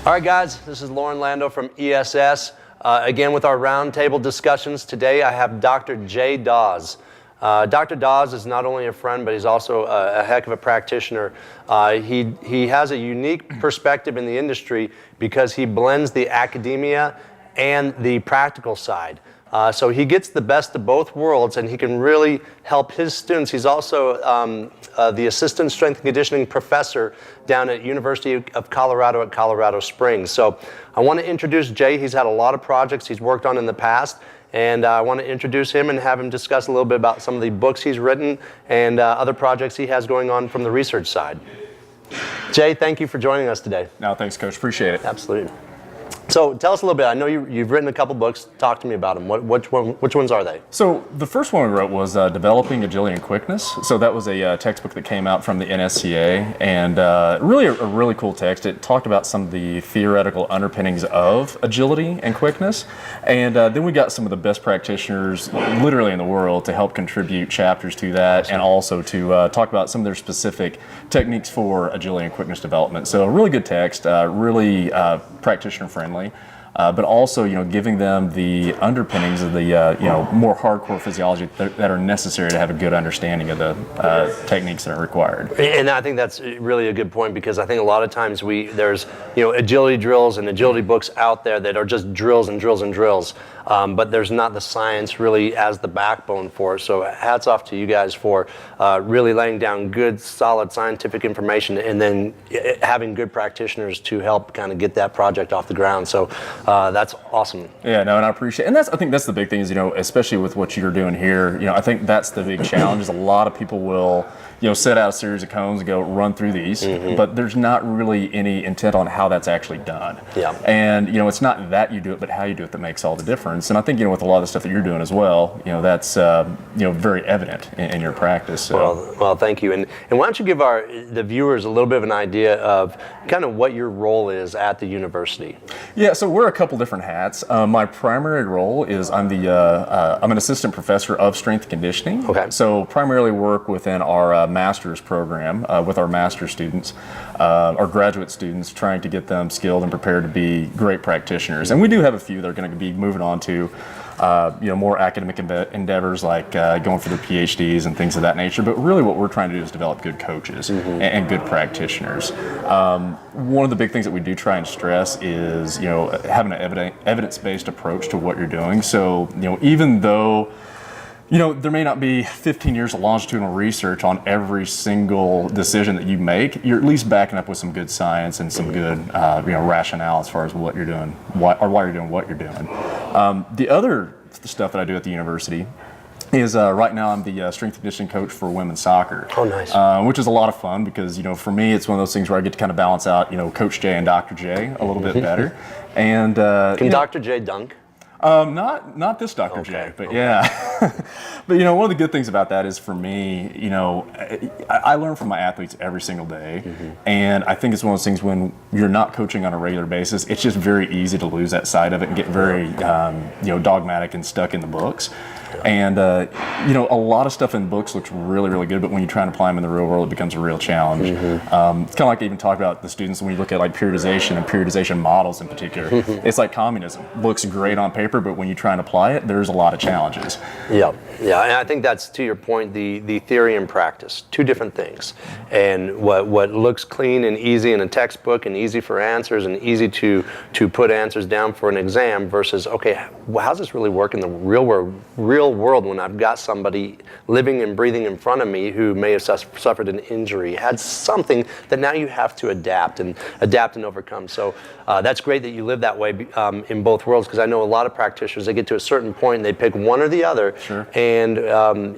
All right, guys, this is Lauren Lando from ESS. Again, with our roundtable discussions today, I have Dr. Jay Dawes. Dr. Dawes is not only a friend, but he's also a heck of a practitioner. He has a unique perspective in the industry because he blends the academia and the practical side. So he gets the best of both worlds, and he can really help his students. He's also the assistant strength and conditioning professor down at University of Colorado at Colorado Springs. So I want to introduce Jay. He's had a lot of projects he's worked on in the past, and I want to introduce him and have him discuss a little bit about some of the books he's written and other projects he has going on from the research side. Jay, thank you for joining us today. No, thanks, Coach. Appreciate it. Absolutely. So tell us a little bit. I know you've written a couple books. Talk to me about them. Which ones are they? So the first one we wrote was Developing Agility and Quickness. So that was a textbook that came out from the NSCA, and really a really cool text. It talked about some of the theoretical underpinnings of agility and quickness, and then we got some of the best practitioners literally in the world to help contribute chapters to that, and also to talk about some of their specific techniques for agility and quickness development. So a really good text, really practitioner friendly. But also, giving them the underpinnings of the, more hardcore physiology that are necessary to have a good understanding of the techniques that are required. And I think that's really a good point, because I think a lot of times there's agility drills and agility books out there that are just drills and drills and drills, but there's not the science really as the backbone for it. So hats off to you guys for really laying down good, solid scientific information, and then having good practitioners to help kind of get that project off the ground. So that's awesome. Yeah, no, and I appreciate it. And I think that's the big thing is, especially with what you're doing here, I think that's the big challenge is a lot of people will, set out a series of cones and go run through these, but there's not really any intent on how that's actually done. Yeah. And, it's not that you do it, but how you do it that makes all the difference. And I think, with a lot of the stuff that you're doing as well, that's, very evident in your practice. So. Well, thank you. And why don't you give the viewers a little bit of an idea of kind of what your role is at the university? Yeah, so we're a couple different hats. My primary role is I'm an assistant professor of strength and conditioning. Okay. So primarily work within our master's program with our master's students, our graduate students, trying to get them skilled and prepared to be great practitioners. And we do have a few that are going to be moving on to more academic endeavors like going for their PhDs and things of that nature. But really what we're trying to do is develop good coaches and good practitioners. One of the big things that we do try and stress is, having an evidence-based approach to what you're doing. So, even though there may not be 15 years of longitudinal research on every single decision that you make, you're at least backing up with some good science and some good, rationale as far as what you're doing, why you're doing what you're doing. The other stuff that I do at the university is right now I'm the strength and conditioning coach for women's soccer. Oh, nice. Which is a lot of fun because, for me, it's one of those things where I get to kind of balance out, Coach J and Dr. J a little bit better. And can Dr. J dunk? Not this Dr. J, but yeah. But one of the good things about that is for me, I learn from my athletes every single day, and I think it's one of those things when you're not coaching on a regular basis, it's just very easy to lose that side of it and get very, dogmatic and stuck in the books. And a lot of stuff in books looks really, really good, but when you try and apply them in the real world, it becomes a real challenge. It's kind of like I even talk about the students when you look at like periodization and periodization models in particular. It's like communism. Looks great on paper, but when you try and apply it, there's a lot of challenges. Yeah, and I think that's, to your point, the theory and practice, two different things. And what looks clean and easy in a textbook and easy for answers and easy to put answers down for an exam versus, okay, how's this really work in the real world when I've got somebody living and breathing in front of me who may have suffered an injury, had something that now you have to adapt and overcome. So that's great that you live that way in both worlds, because I know a lot of practitioners, they get to a certain point and they pick one or the other. Sure. And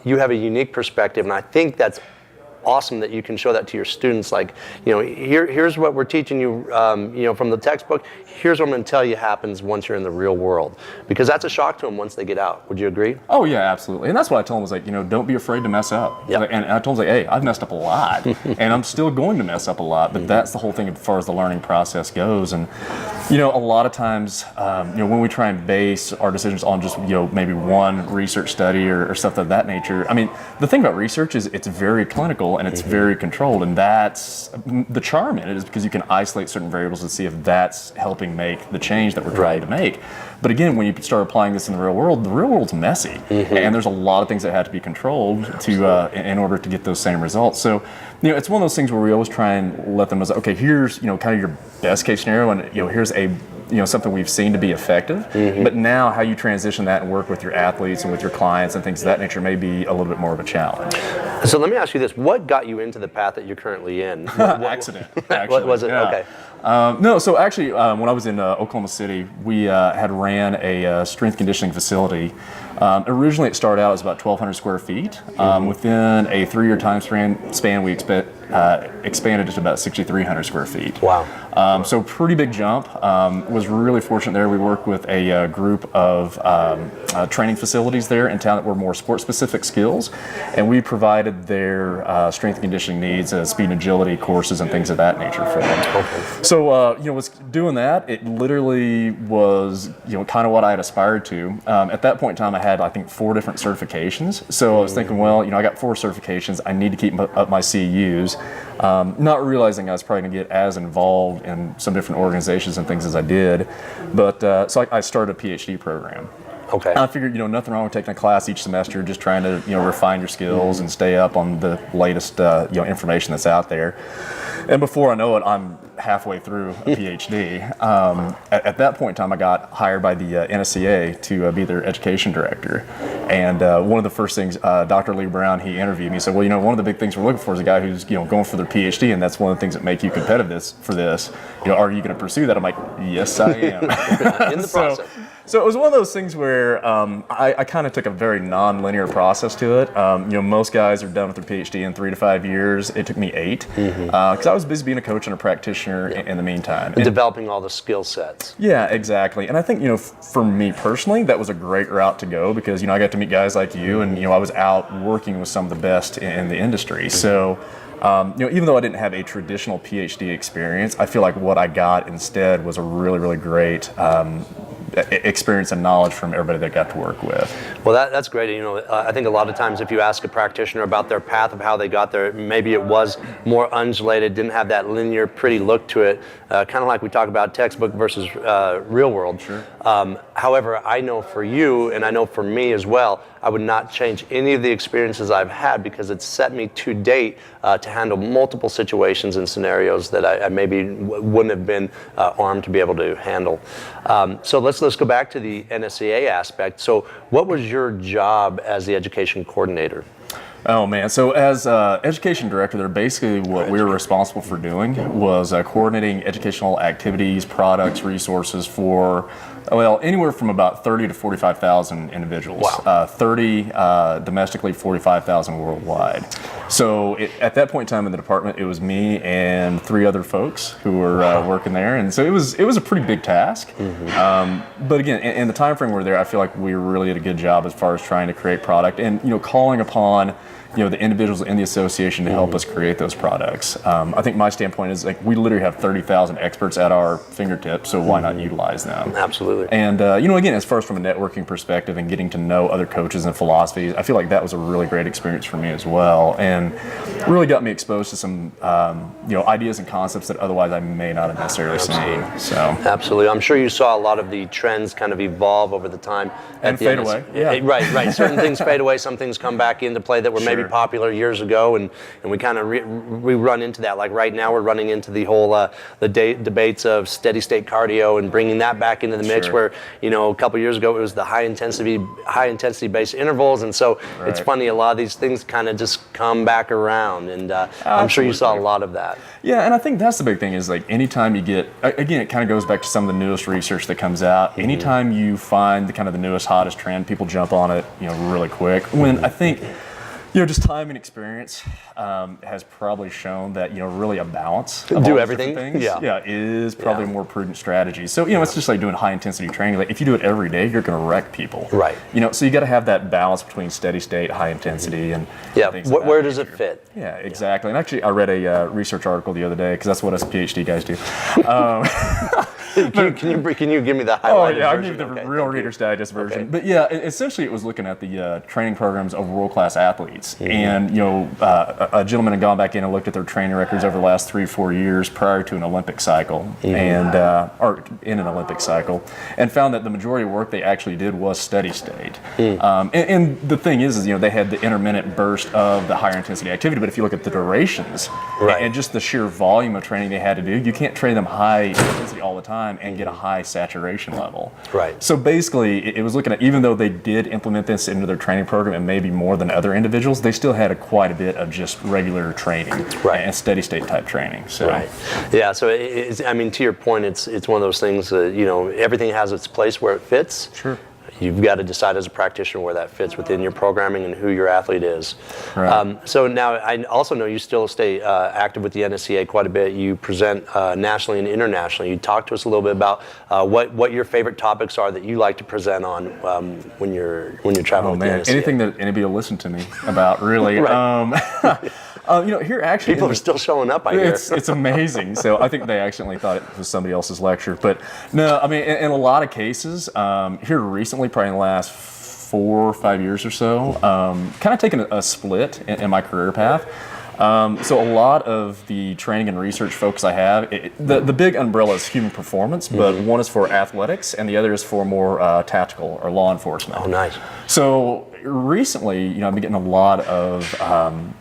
you have a unique perspective, and I think that's awesome that you can show that to your students. Like, here's what we're teaching you, from the textbook. Here's what I'm going to tell you happens once you're in the real world, because that's a shock to them once they get out. Would you agree? Oh yeah, absolutely. And that's what I told them was like, don't be afraid to mess up. Yep. And I told them, hey, I've messed up a lot, and I'm still going to mess up a lot. But that's the whole thing as far as the learning process goes. And a lot of times, when we try and base our decisions on just maybe one research study or stuff of that nature. I mean, the thing about research is it's very clinical. sequential and it's very controlled, and that's the charm in it, is because you can isolate certain variables to see if that's helping make the change that we're trying to make. But again, when you start applying this in the real world's messy, and there's a lot of things that have to be controlled to in order to get those same results. So, it's one of those things where we always try and let them know, okay, here's kind of your best case scenario, and here's a something we've seen to be effective. But now, how you transition that and work with your athletes and with your clients and things of that nature may be a little bit more of a challenge. So let me ask you this: what got you into the path that you're currently in? Accident. Actually. What was it? Yeah. Okay. No, so actually, when I was in Oklahoma City, we had ran a strength conditioning facility. Originally, it started out as about 1,200 square feet. Within a 3-year time span, we expanded it to about 6,300 square feet. Wow. So pretty big jump. Was really fortunate there. We worked with a group of training facilities there in town that were more sport-specific skills, and we provided their strength and conditioning needs, speed and agility courses and things of that nature for them. Okay. So, was doing that. It literally was, kind of what I had aspired to. At that point in time, I had, I think, 4 different certifications. So I was thinking, well, I got 4 certifications. I need to keep up my CEUs. Not realizing I was probably going to get as involved in some different organizations and things as I did. But so I started a PhD program. Okay. I figured, nothing wrong with taking a class each semester, just trying to, refine your skills and stay up on the latest, information that's out there. And before I know it, I'm halfway through a PhD. At that point in time, I got hired by the NSCA to be their education director. And one of the first things, Dr. Lee Brown, he interviewed me. He said, well, one of the big things we're looking for is a guy who's, going for their PhD, and that's one of the things that make you competitive for this. Are you going to pursue that? I'm like, yes, I am. In the process. So it was one of those things where I kind of took a very non-linear process to it. Most guys are done with their PhD in 3 to 5 years. It took me 8 because I was busy being a coach and a practitioner in the meantime. And developing all the skill sets. Yeah, exactly. And I think, for me personally, that was a great route to go because, I got to meet guys like you and, I was out working with some of the best in the industry. So, even though I didn't have a traditional PhD experience, I feel like what I got instead was a really, really great experience and knowledge from everybody that I got to work with. Well, that's great. I think a lot of times if you ask a practitioner about their path of how they got there, maybe it was more undulated, didn't have that linear, pretty look to it, kind of like we talk about textbook versus real world. Sure. However, I know for you, and I know for me as well, I would not change any of the experiences I've had because it's set me to date to handle multiple situations and scenarios that I maybe wouldn't have been armed to be able to handle. So let's go back to the NSCA aspect. So what was your job as the education coordinator? Oh man, so as education director there, basically what we were responsible for doing was coordinating educational activities, products, resources for, anywhere from about 30 to 45,000 individuals. Wow. 30 domestically, 45,000 worldwide. So at that point in time in the department, it was me and 3 other folks who were working there, and so it was a pretty big task. But again, in the time frame we were there, I feel like we really did a good job as far as trying to create product and calling upon the individuals in the association to help us create those products. I think my standpoint is we literally have 30,000 experts at our fingertips, so why not utilize them? Absolutely. And again, as far as from a networking perspective and getting to know other coaches and philosophies, I feel like that was a really great experience for me as well, and really got me exposed to some ideas and concepts that otherwise I may not have necessarily seen. So absolutely, I'm sure you saw a lot of the trends kind of evolve over the time and fade away. Yeah. Right. Certain things fade away, some things come back into play that were maybe popular years ago, and we kind of we run into that. Like right now, we're running into the whole debates of steady state cardio and bringing that back into the mix. Where a couple years ago it was the high intensity based intervals, and so it's funny, a lot of these things kind of just come back around, and I'm sure you saw a lot of that. Yeah, and I think that's the big thing is anytime you get, again, it kind of goes back to some of the newest research that comes out. Anytime you find the newest hottest trend, people jump on it really quick. When I think just time and experience has probably shown that really a balance of do all everything things, is probably a more prudent strategy. So it's just like doing high intensity training. If you do it every day, you're going to wreck people. Right. So you got to have that balance between steady state, high intensity, and things where does it fit? Yeah, exactly. And actually, I read a research article the other day because that's what us PhD guys do. Can you give me the highlighted Oh yeah, I version? give the Okay, real thank you. Reader's Digest version. Okay. But yeah, essentially it was looking at the training programs of world-class athletes. And a gentleman had gone back in and looked at their training records over the last 3 or 4 years prior to an Olympic cycle, and or in an Olympic cycle, and found that the majority of work they actually did was steady state. And the thing is they had the intermittent burst of the higher intensity activity. But if you look at the durations and just the sheer volume of training they had to do, you can't train them high intensity all the time and get a high saturation level. Right. So basically, it was looking at, even though they did implement this into their training program and maybe more than other individuals, they still had quite a bit of just regular training and steady state type training. So. Right. Yeah. So I mean, to your point, it's one of those things that everything has its place where it fits. Sure. You've got to decide as a practitioner where that fits within your programming and who your athlete is. Right. So now I also know you still stay active with the NSCA quite a bit. You present nationally and internationally. You talk to us a little bit about what your favorite topics are that you like to present on when you're traveling with the NSCA. Anything that anybody will listen to me about, really. Here actually people are still showing up. I hear it's amazing. So I think they accidentally thought it was somebody else's lecture, but no. I mean, in a lot of cases, here recently, probably in the last 4 or 5 years or so, kind of taken a split in my career path. So a lot of the training and research focus I have, the big umbrella is human performance, but one is for athletics and the other is for more tactical or law enforcement. Oh, nice. So recently, I've been getting a lot of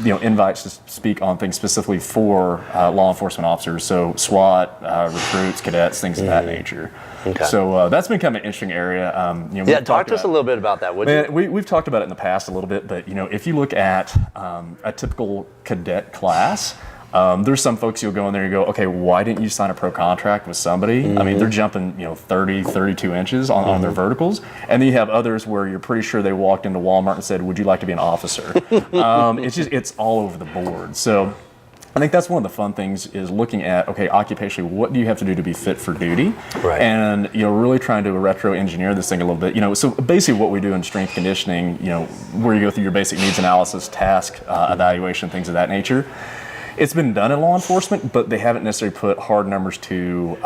invites to speak on things specifically for law enforcement officers, so SWAT, recruits, cadets, things of that nature. Okay. So that's been kind of an interesting area. Talk to us a little bit about that, would you? We've talked about it in the past a little bit, but if you look at a typical cadet class, there's some folks you'll go in there and go, okay, why didn't you sign a pro contract with somebody? I mean, they're jumping 30, 32 inches on their verticals, and then you have others where you're pretty sure they walked into Walmart and said, would you like to be an officer? It's all over the board. So I think that's one of the fun things is looking at, okay, occupationally, what do you have to do to be fit for duty? Right. And, really trying to retro-engineer this thing a little bit. So basically what we do in strength conditioning, where you go through your basic needs analysis, task evaluation, things of that nature. It's been done in law enforcement, but they haven't necessarily put hard numbers to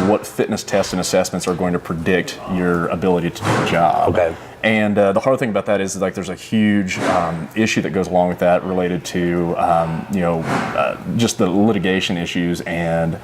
what fitness tests and assessments are going to predict your ability to do the job. Okay. And the hard thing about that is there's a huge issue that goes along with that related to just the litigation issues and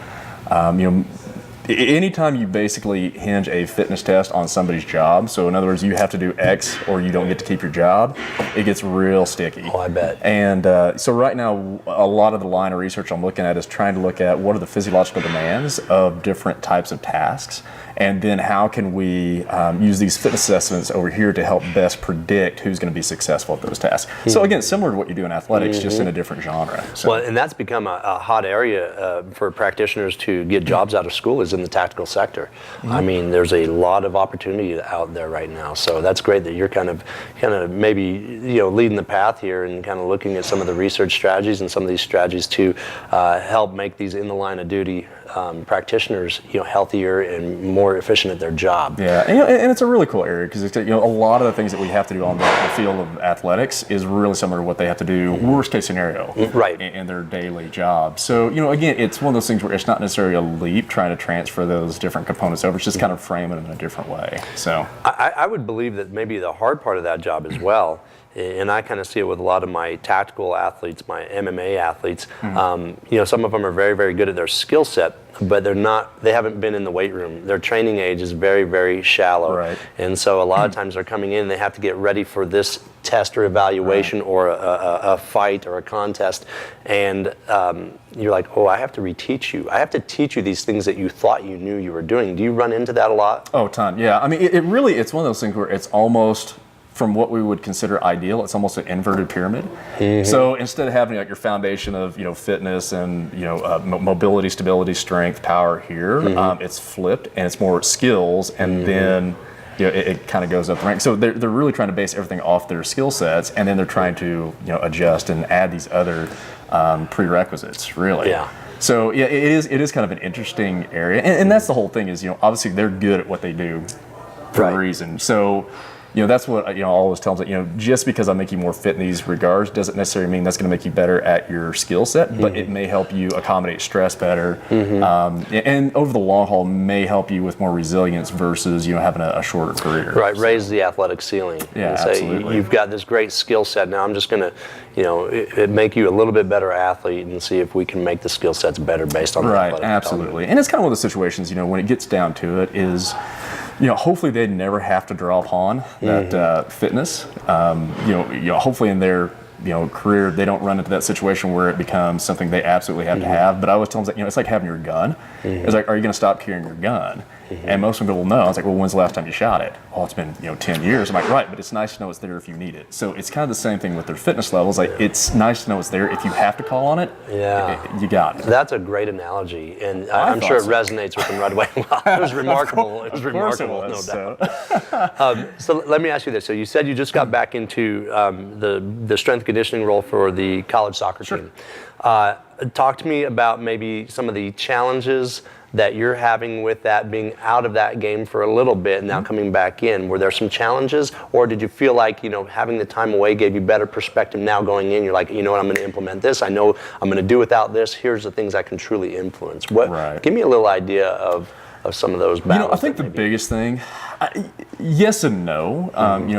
anytime you basically hinge a fitness test on somebody's job, so in other words, you have to do X or you don't get to keep your job, it gets real sticky. Oh, I bet. And so right now, a lot of the line of research I'm looking at is trying to look at what are the physiological demands of different types of tasks, and then how can we use these fitness assessments over here to help best predict who's going to be successful at those tasks. So again, similar to what you do in athletics, just in a different genre. So. Well, and that's become a hot area for practitioners to get jobs out of school is in the tactical sector. I mean, there's a lot of opportunity out there right now. So that's great that you're kind of maybe leading the path here and kind of looking at some of the research strategies and some of these strategies to help make these in the line of duty practitioners healthier and more efficient at their job. Yeah, and it's a really cool area because a lot of the things that we have to do on the field of athletics is really similar to what they have to do worst case scenario in their daily job. So again, it's one of those things where it's not necessarily a leap trying to transfer those different components over. It's just kind of frame it in a different way. So I would believe that maybe the hard part of that job as well, and I kind of see it with a lot of my tactical athletes, my MMA athletes. Some of them are very, very good at their skill set, but they haven't been in the weight room. Their training age is very, very shallow. Right. And so a lot of times they're coming in, they have to get ready for this test or evaluation or a fight or a contest. And you're like, oh, I have to reteach you. I have to teach you these things that you thought you knew you were doing. Do you run into that a lot? Oh, ton. Yeah. I mean, it's one of those things where it's almost, from what we would consider ideal, it's almost an inverted pyramid. So instead of having your foundation of fitness and mobility, stability, strength, power here, it's flipped and it's more skills, and then it kind of goes up the rank. So they're really trying to base everything off their skill sets, and then they're trying to adjust and add these other prerequisites. Really. Yeah. So yeah, it is kind of an interesting area, and that's the whole thing is obviously they're good at what they do for a reason. So that's what I always tell them, just because I make you more fit in these regards doesn't necessarily mean that's going to make you better at your skill set, but it may help you accommodate stress better, and over the long haul may help you with more resilience versus having a shorter career. Right, raise the athletic ceiling. Yeah, and say, absolutely. You've got this great skill set. Now I'm just going to, make you a little bit better athlete and see if we can make the skill sets better based on the athletic absolutely. And it's kind of one of those situations, when it gets down to it, is hopefully they never have to draw upon that fitness. Hopefully in their career they don't run into that situation where it becomes something they absolutely have to have. But I always tell them that it's like having your gun. It's like, are you going to stop carrying your gun? And most people will know. It's like, well, when's the last time you shot it? Oh, it's been 10 years. I'm like, right, but it's nice to know it's there if you need it. So it's kind of the same thing with their fitness levels. Like, it's nice to know it's there if you have to call on it. Yeah, you got it. That's a great analogy, and I'm sure it resonates with them right away. Wow, it was remarkable. It was remarkable, no doubt. So let me ask you this. So you said you just got back into the strength conditioning role for the college soccer team. Talk to me about maybe some of the challenges that you're having with that, being out of that game for a little bit and now coming back in. Were there some challenges, or did you feel like having the time away gave you better perspective now going in? You're like, I'm going to implement this. I know I'm going to do without this. Here's the things I can truly influence. Give me a little idea of some of those battles. I think the biggest thing, yes and no.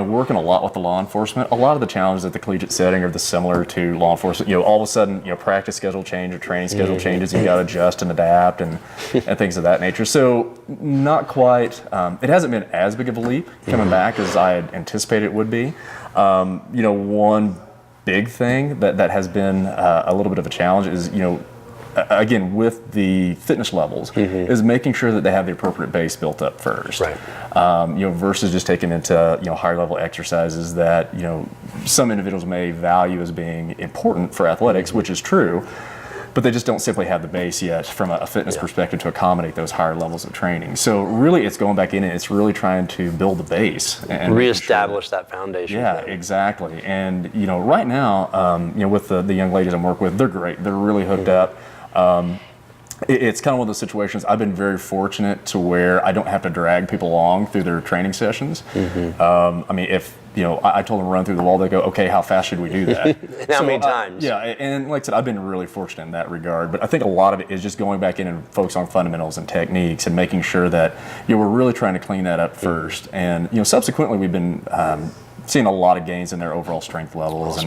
Working a lot with the law enforcement, a lot of the challenges at the collegiate setting are similar to law enforcement. All of a sudden, practice schedule change or training schedule changes. You got to adjust and adapt and things of that nature. So not quite. It hasn't been as big of a leap coming back as I had anticipated it would be. One big thing that has been a little bit of a challenge is again, with the fitness levels, is making sure that they have the appropriate base built up first. Right. Versus just taking into higher level exercises that some individuals may value as being important for athletics, which is true, but they just don't simply have the base yet from a fitness perspective to accommodate those higher levels of training. So really, it's going back in and it's really trying to build the base and reestablish that foundation. Yeah, exactly. And right now, with the young ladies I'm working with, they're great. They're really hooked up. It's kind of one of those situations. I've been very fortunate to where I don't have to drag people along through their training sessions. If I told them to run through the wall, they go, okay, how fast should we do that? And how many times? And like I said, I've been really fortunate in that regard. But I think a lot of it is just going back in and focus on fundamentals and techniques and making sure that we're really trying to clean that up first. And subsequently, we've been seeing a lot of gains in their overall strength levels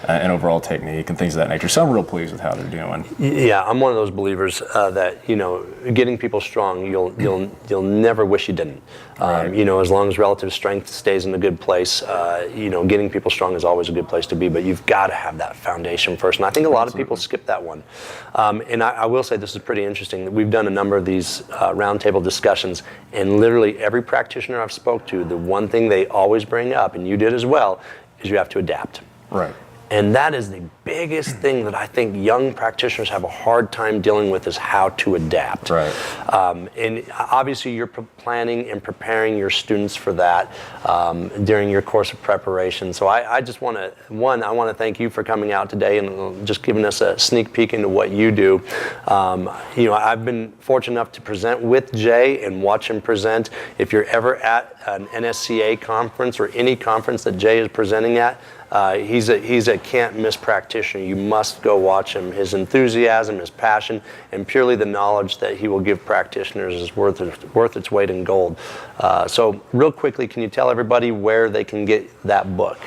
and overall technique and things of that nature. So I'm real pleased with how they're doing. Yeah, I'm one of those believers that getting people strong, you'll never wish you didn't. Right. As long as relative strength stays in a good place, getting people strong is always a good place to be. But you've got to have that foundation first, and I think a lot of people skip that one. And I will say this is pretty interesting. We've done a number of these roundtable discussions, and literally every practitioner I've spoke to, the one thing they always bring up, and you did as well, is you have to adapt. Right. And that is the biggest thing that I think young practitioners have a hard time dealing with, is how to adapt. Right. And obviously you're planning and preparing your students for that during your course of preparation. So I just want to, I want to thank you for coming out today and just giving us a sneak peek into what you do. I've been fortunate enough to present with Jay and watch him present. If you're ever at an NSCA conference or any conference that Jay is presenting at, he's a can't miss practitioner. You must go watch him. His enthusiasm, his passion, and purely the knowledge that he will give practitioners is worth its weight in gold. So real quickly, can you tell everybody where they can get that book?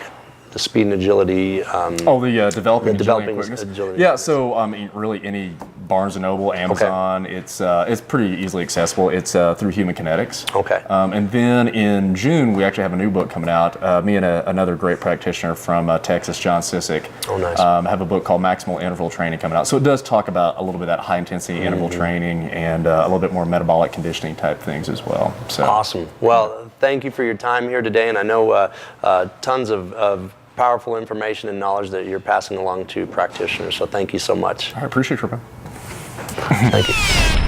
The Speed and Agility. Developing Agility. Yeah, so really any Barnes & Noble, Amazon, it's pretty easily accessible. It's through Human Kinetics. Okay. And then in June, we actually have a new book coming out. Me and another great practitioner from Texas, John Sissick, have a book called Maximal Interval Training coming out. So it does talk about a little bit of that high-intensity interval training and a little bit more metabolic conditioning type things as well. So. Awesome. Well, thank you for your time here today, and I know tons of powerful information and knowledge that you're passing along to practitioners, so thank you so much. I appreciate it, Ruben. Thank you.